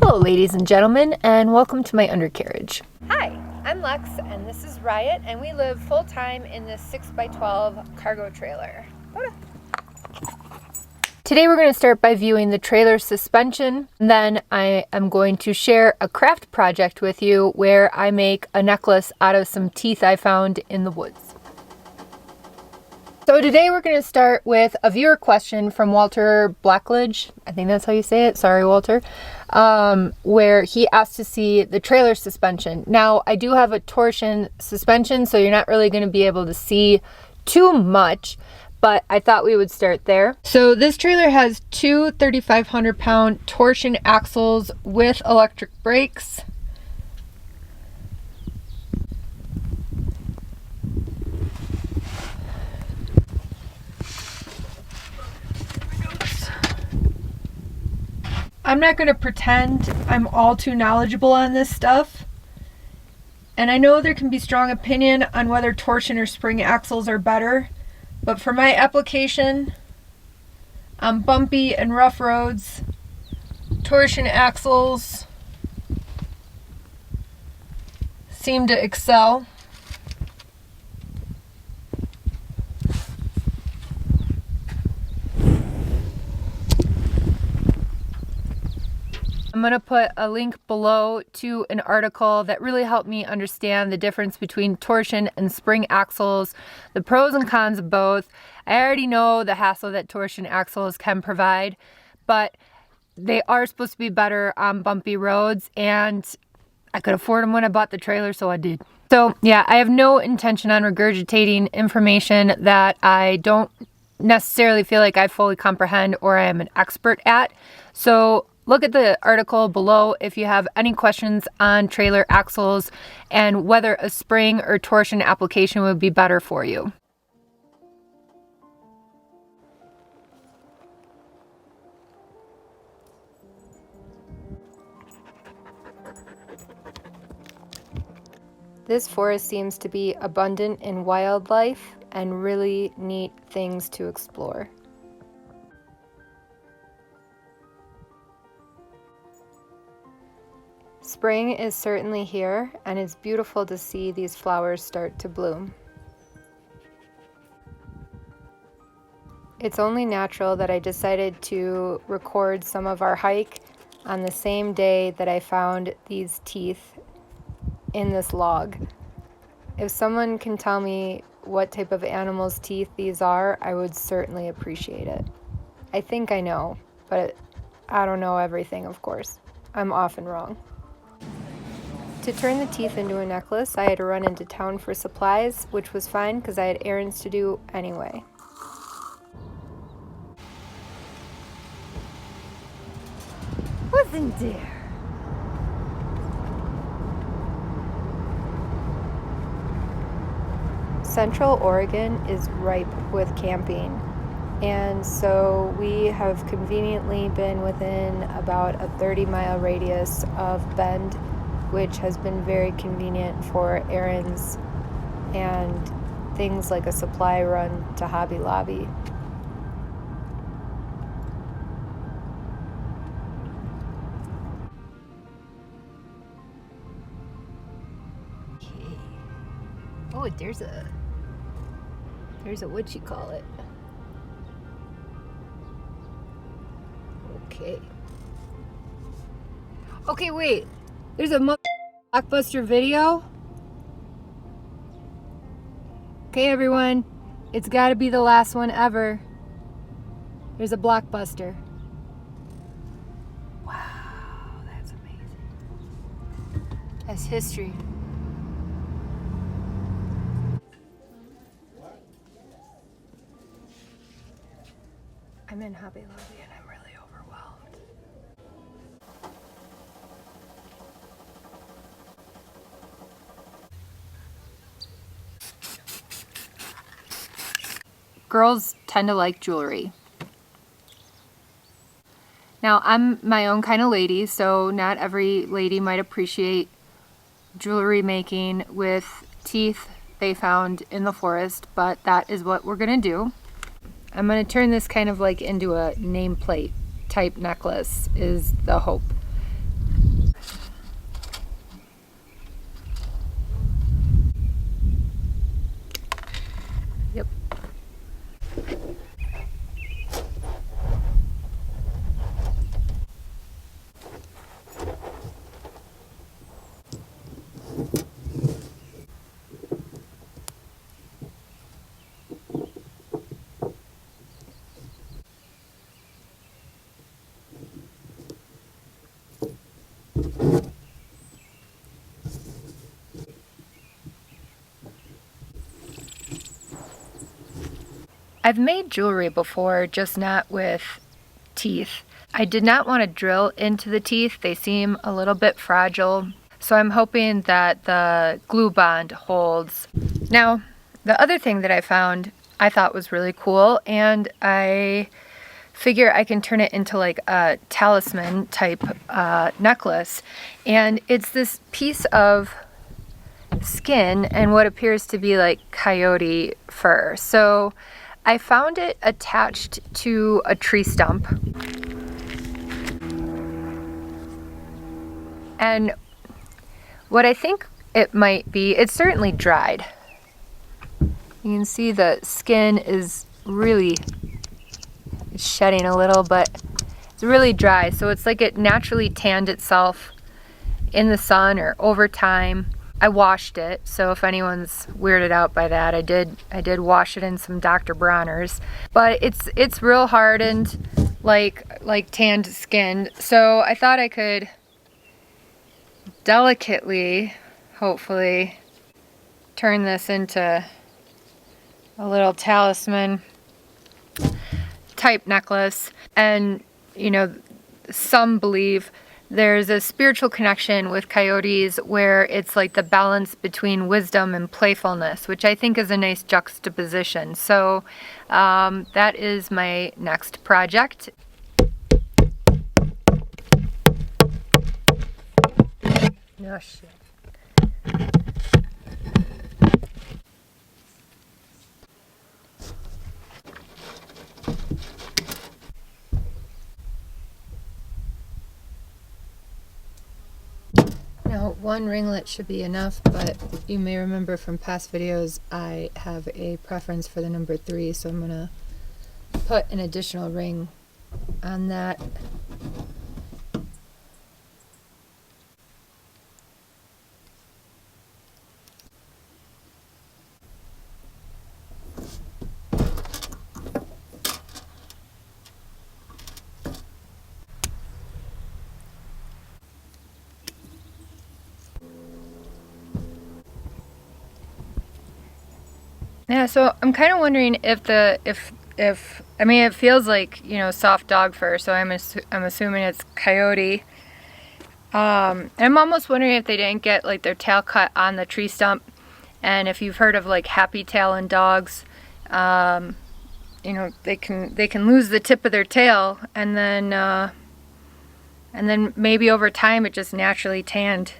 Hello ladies and gentlemen, and welcome to my undercarriage. Hi, I'm Lex and this is Riot, and we live full-time in this 6x12 cargo trailer. Today we're going to start by viewing the trailer suspension, and then I am going to share a craft project with you where I make a necklace out of some teeth I found in the woods. So today we're going to start with a viewer question from Walter Blackledge. I think that's how you say it. Sorry, Walter. Where he asked to see the trailer suspension. Now, I do have a torsion suspension, so you're not really going to be able to see too much, but I thought we would start there. So this trailer has two 3,500-pound torsion axles with electric brakes. I'm not going to pretend I'm all too knowledgeable on this stuff. And I know there can be strong opinion on whether torsion or spring axles are better. But for my application on bumpy and rough roads, torsion axles seem to excel. I'm going to put a link below to an article that really helped me understand the difference between torsion and spring axles, the pros and cons of both. I already know the hassle that torsion axles can provide, but they are supposed to be better on bumpy roads, and I could afford them when I bought the trailer, so I did. So yeah, I have no intention on regurgitating information that I don't necessarily feel like I fully comprehend or I am an expert at. So look at the article below if you have any questions on trailer axles and whether a spring or torsion application would be better for you. This forest seems to be abundant in wildlife and really neat things to explore. Spring is certainly here, and it's beautiful to see these flowers start to bloom. It's only natural that I decided to record some of our hike on the same day that I found these teeth in this log. If someone can tell me what type of animal's teeth these are, I would certainly appreciate it. I think I know, but I don't know everything, of course. I'm often wrong. To turn the teeth into a necklace, I had to run into town for supplies, which was fine because I had errands to do anyway. What's in there? Central Oregon is ripe with camping, and so we have conveniently been within about a 30-mile radius of Bend, which has been very convenient for errands and things like a supply run to Hobby Lobby. Okay. Oh, there's a what you call it. Okay. Okay, wait. There's a Blockbuster video. Okay, everyone, it's got to be the last one ever. There's a Blockbuster. Wow, that's amazing. That's history. I'm in Hobby Lobby and I'm really overwhelmed. Girls tend to like jewelry. Now, I'm my own kind of lady, so not every lady might appreciate jewelry making with teeth they found in the forest, but that is what we're gonna do. I'm gonna turn this kind of like into a nameplate type necklace is the hope. I've made jewelry before, just not with teeth. I did not want to drill into the teeth. They seem a little bit fragile. So I'm hoping that the glue bond holds. Now, the other thing that I found I thought was really cool, and I figure I can turn it into like a talisman type necklace. And it's this piece of skin and what appears to be like coyote fur. So I found it attached to a tree stump. And what I think it might be, it's certainly dried. You can see the skin is really shedding a little, but it's really dry. So it's like it naturally tanned itself in the sun or over time. I washed it, so if anyone's weirded out by that, I did wash it in some Dr. Bronner's. But it's real hardened, like tanned skin. So I thought I could delicately, hopefully, turn this into a little talisman type necklace. And you know, some believe there's a spiritual connection with coyotes where it's like the balance between wisdom and playfulness, which I think is a nice juxtaposition. So that is my next project. Oh shit. Now, one ringlet should be enough, but you may remember from past videos I have a preference for the number 3, so I'm gonna put an additional ring on that. Yeah, so I'm kind of wondering if I mean, it feels like, you know, soft dog fur, so I'm assuming it's coyote. And I'm almost wondering if they didn't get like their tail cut on the tree stump. And if you've heard of like happy tail in dogs, you know, they can lose the tip of their tail, and then maybe over time it just naturally tanned.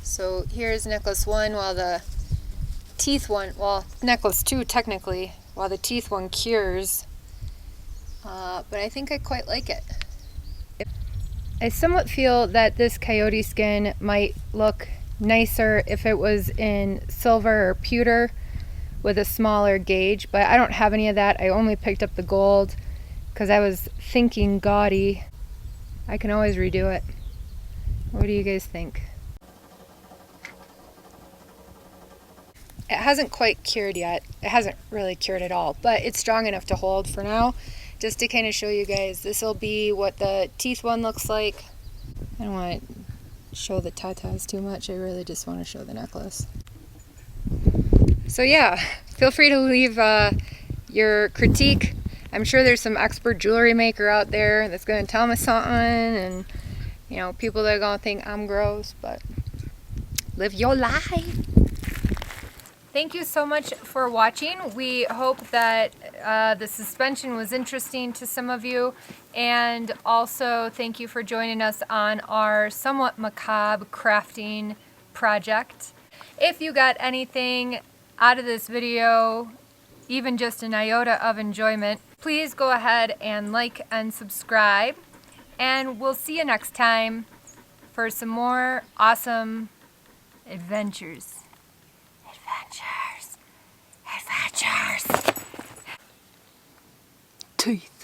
So here's necklace 1 while the teeth one, well, necklace 2 technically, while the teeth one cures. But I think I quite like it. I somewhat feel that this coyote skin might look nicer if it was in silver or pewter with a smaller gauge, but I don't have any of that. I only picked up the gold because I was thinking gaudy. I can always redo it. What do you guys think? It hasn't quite cured yet. It hasn't really cured at all, but it's strong enough to hold for now. Just to kind of show you guys, this will be what the teeth one looks like. I don't want to show the tatas too much. I really just want to show the necklace. So yeah, feel free to leave your critique. I'm sure there's some expert jewelry maker out there that's going to tell me something, and you know, people that are going to think I'm gross, but live your life. Thank you so much for watching. We hope that the suspension was interesting to some of you, and also thank you for joining us on our somewhat macabre crafting project. If you got anything out of this video, even just an iota of enjoyment, please go ahead and like and subscribe, and we'll see you next time for some more awesome adventures. Adventures. Teeth.